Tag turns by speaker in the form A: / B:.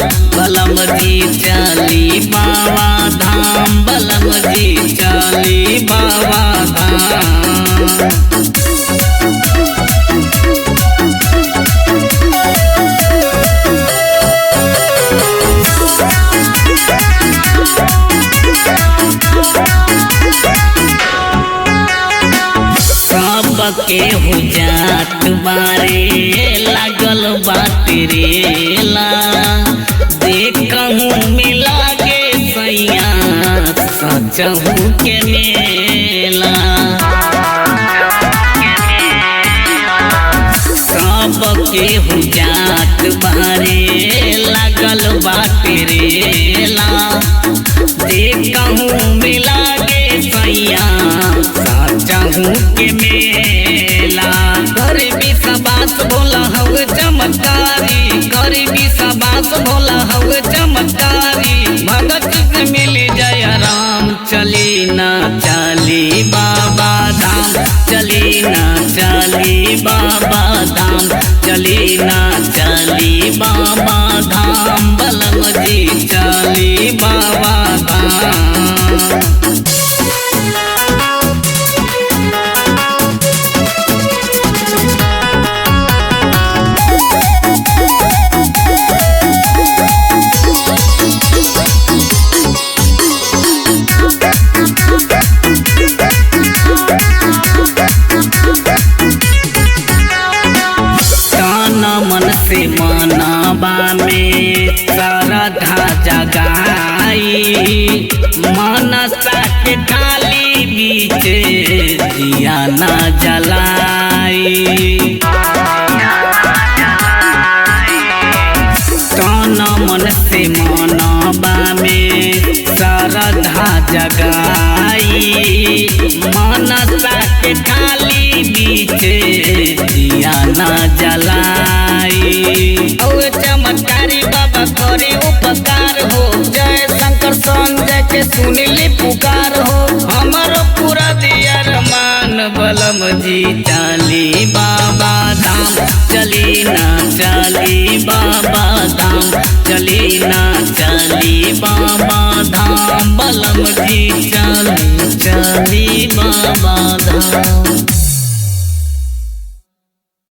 A: बलम जी चली बाबा धाम, बलम जी चली बाबा धाम। केहू जात बारे लागल बात रेला, देखहूँ मिला के सैया सचहू के मेला। सब केहू जात बारे लागल बात रेला, देखहूँ मिला के सैया सचहू के मेला। गरीबी सबास भोला हव चमत्कारी, गरीबी सबास भोला हव चमत्कारी, भगत से मिल जय राम। चली ना चली बाबा धाम, चली ना चली बाबा धाम, चली ना चली बाबा धाम, बलम जी चली बाबा धाम। मन से मनाबा में श्रद्धा जगाई, मनसा के खाली बीच दिया न जलाई। तन मन से मनाबा में श्रद्धा जगाई, मनसा के खाली बीच दिया न जलाई। चमत्कारी बाबा करे उपकार हो, जय शंकर संजय के सुनिली पुकार हो, हमारो पूरा दिया रमान। बलम जी चली बाबा धाम, चली ना चली बाबा धाम, चली ना चली बाबा धाम, बलम जी चली बाबा